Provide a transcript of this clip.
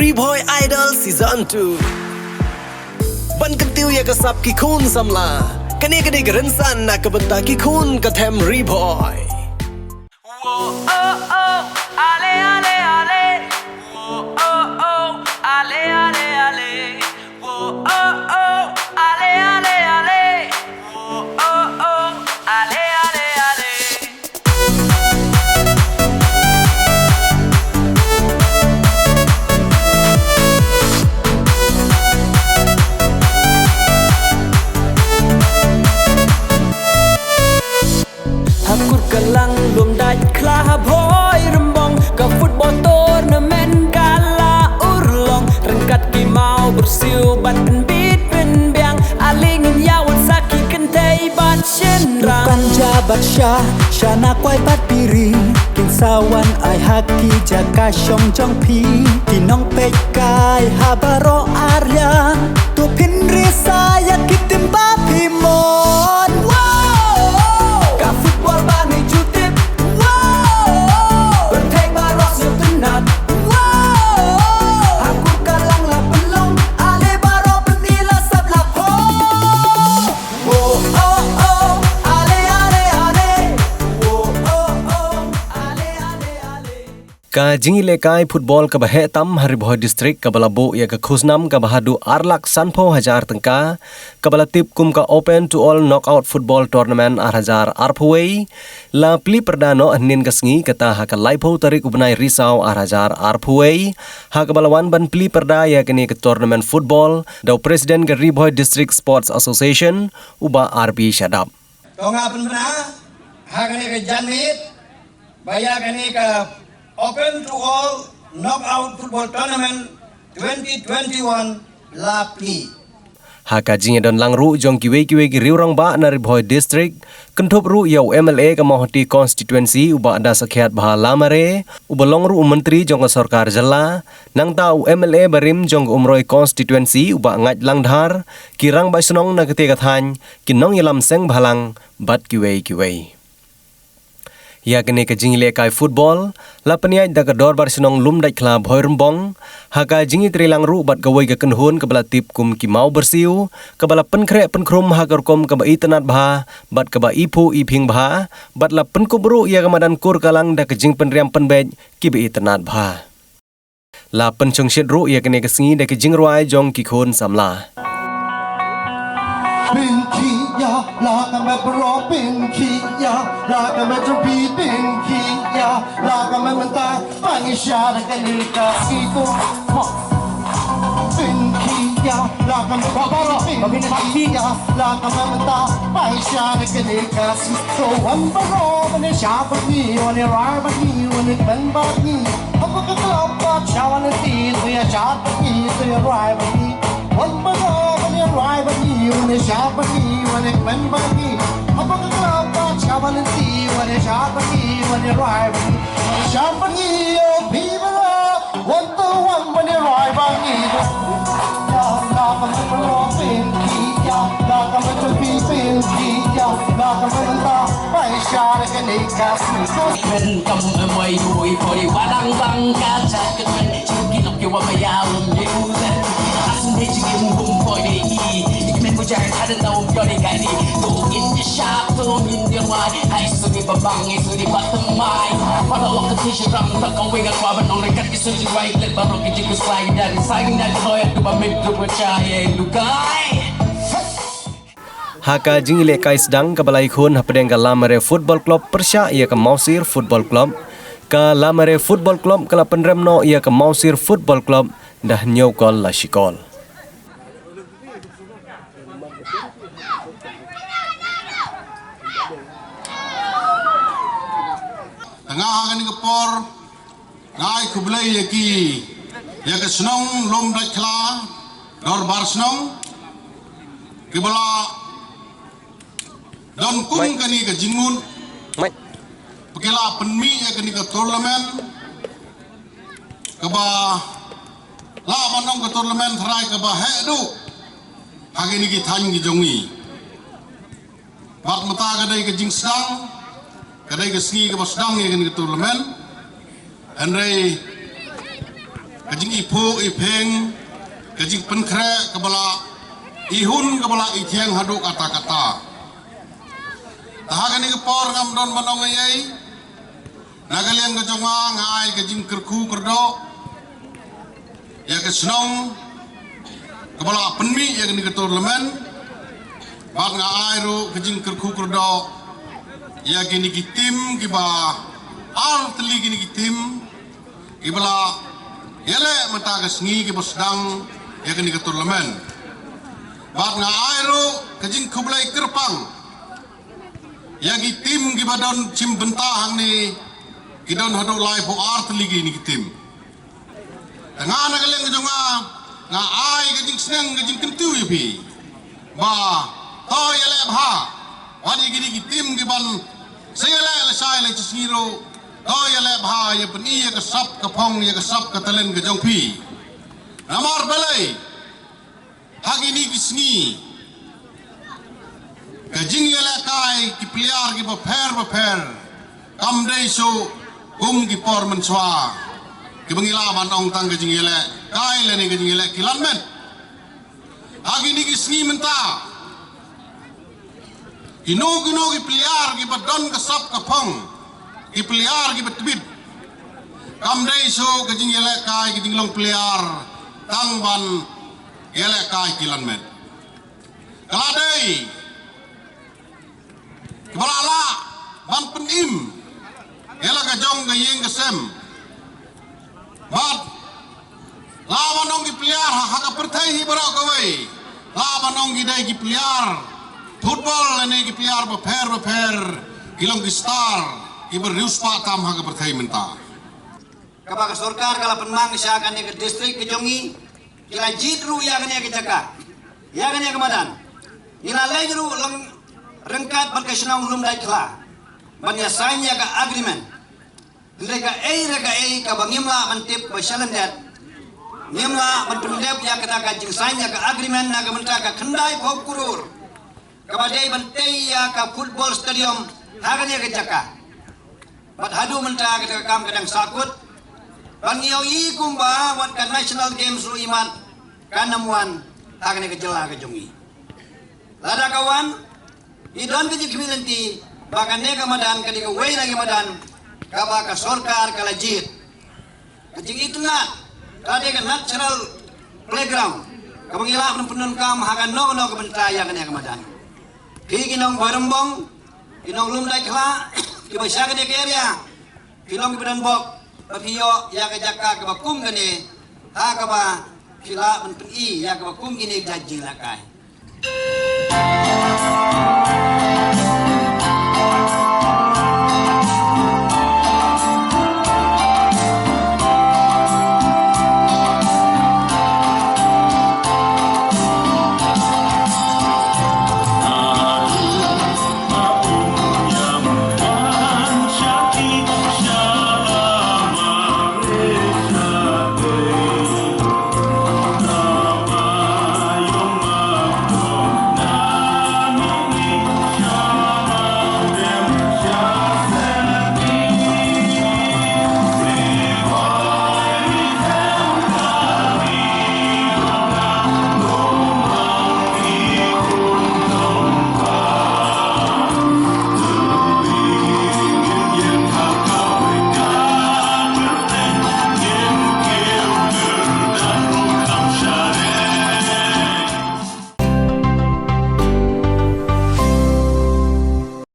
Reboy Idol Season 2 Ban kentiu ya kasap ki khun samla Kani kani gerensan nak kebenta ki khun katem Reboy Oh oh oh ale ale ale Oh oh oh ale ale ale Oh oh oh ale ale ale Oh oh oh ale ale ale Aku kelang lum daj klah boy rembong ke football tournament kala urlong rengkat ki mau bersiu bat beat ben biang alingin yawan saki kentai bat shenrang bukan jabat syah syana kwai bat piri kin sawan ai haki jaka syong jong pi kinong pek kai habaro aryan tu pin risa ya kitimba pimon Ka jingile kai football ka bahe tam Hariboy district ka balabo ya ka khusnam ka bahadu arlak sanpho hajar tengka ka balatip kum ka open to all knockout football tournament 8000 arphuwei la pli perdano anin kasngi kata ha ka laipo tarik ubnai risau 8000 arphuwei ha ka balawan ban pli perda ya kini ka tournament football dau president ka Hariboy district sports association uba RB Shadab Tonga penbena ha kini ka janit baya kini ka Open to all knockout football tournament 2021 Lapli. Haka jinge don langru jong kiwe ki riurang ba na Hariboy district kentup ru yau MLA ka mohti constituency uba ada sakhiat bah lamare ubalong ru menteri jong sarkar jala nang tau MLA barim jong umroi constituency uba ngaj langdhar kirang ba sunong na ketika than kinong yelam seng bhalang bat kiwe ya kene ka jingile kai football la paniai da ka dor bar sinong lum dai khla bhoirmbong ha ka jingi trilang ru bat gawai ka kenhun ka bala tip kum ki mau bersiu ka bala penkhre penkrum ha ka kom ka ba itanat bha bat ka ba ipu iping bha bat la penkubru ya ka madan kur kalang da ka jing penriam penbej ki ba itanat bha la penchong shet ru ya kene ka singi da ka jing ruai jong ki khun samla Pinky ya, la kame bro pinky ya, la kame jumpi pinky ya, la kame menta pangi syara kalika itu. Pinky ya, la kame bro pinky ya, la kame menta pangi syara kalika itu. Wan bro mene syapa ni, wane raba ni, wane benba ni. Apa kata apa cawan ni, tu ya syapa ni, tu ya raba ni. Wan bro Rival ni, one sharp ni, one member ni. Apa kata cawan ni, one sharp ni, one rival ni. Sharp ni, oh people, one to one, one rival ni. Ya, la kami beropin, ya, la kami terpipin, ya, la kami mentah, baik syarah kenikah. Men kamu emai hui pori wadang bangka jaket men cikin ok wa mayau yuzen asun de cikin bum poi de i men ko jar ada tau yo de gai ni to in the shop to in the wai ai su di babang ai su di bottom mai pada waktu tisha ram tak kau wenga kwa ban ong rekat kisu di right let barok ki jiku slide dari sign dari hoy tu ba mid tu percaya lukai Haka jingile kai sedang ka balai khun hapdeng ka Lamare Football Club Persya ia ka Mausir Football Club ka Lamare Football Club kala penremno ia ka Mausir Football Club dah nyokol la shikol Tengah ni kepor, ngai kublai yaki, ya ke senong lom dak kla, dor bar senong, kebala don kun kani ke jingun, pekela penmi ya kani ke tournament, keba la manong ke tournament terai keba hedu, hari ni kita hanya jongi, bak mata kadai ke jing sedang. Kadai ke sengi ke sedang ya kani ke tournament, Andrei kajing ipo ipeng kajing penkre kebala ihun kebala itiang hadu kata-kata tahagan ni kepor ngam don manong ayai nagalian kejonga ngai kajing kerku kerdo ya kesenong kebala penmi ya kini ketur lemen bak ngai ru kajing kerku kerdo ya kini kitim kiba al teli kini kitim kibala yele mata kesngi kiba sedang ya kini ketur lemen bak ngai ru kajing kublai kerpang ya kitim kiba don cim bentah ni kidon hadu lai po art ligi ni kitim tengah na kaleng jonga nga ai kajing seneng kajing kentu yapi ba to yele bha wadi gidi kitim giban sayele le sai le chisiro to yele bha ya peni ya kasap kapong ya kasap katalen gajong pi namar balai hagi ni kisngi kajing yele kai ki pliar ki ba pher kam dei so kum ki por menswa ki bangila manong tang ke jingile kai le ni ke jingile kilan men agi ni ki sngi menta kino ki pliar ki badon ke sap ka phong ki pliar ki betbit kam dei so ke jingile kai ki jinglong pliar tang ban yele kai kilan men kaladei kibalala ban penim yela ka jong ka yeng kesem bat lawan nong ki pliar ha ka perthai hi bara ka wei lawan nong ki dai ki pliar football ne ki pliar ba pher kilong ki star ki ber rius pa tam ha ka perthai menta Kapag sarkar kala penmang siya kan ke distrik ke jongi kila jitru ya kan ke jaka ya kan ke madan ila lejru lang rengkat berkesenang lum dai kla banya sanya ka agreement rega ka bangimla mantip basalan dat nimla mantundep ya kata ka jing sanya ka agreement na ka menta ka khandai phok kurur ka badai bantai ya ka football stadium hagan ya ka jaka bat hadu menta ka kam kadang sakut bangiau i kumba wat ka national games ru iman kanamuan hagan ya ka jela ka jongi lada kawan idon ke community bahkan nega madan kali ke way lagi madan kaba ka sarkar kala jit kajing itu na kade ka natural playground kabang ila penun kam hagan no ka bentaya kan nega madan ki kinong barembong kinong lum dai kla ki basya ka de area kinong bidan bok papiyo ya ka jakka ka bakum kane ha ka ba kila mentui ya ka bakum kini jaji lakai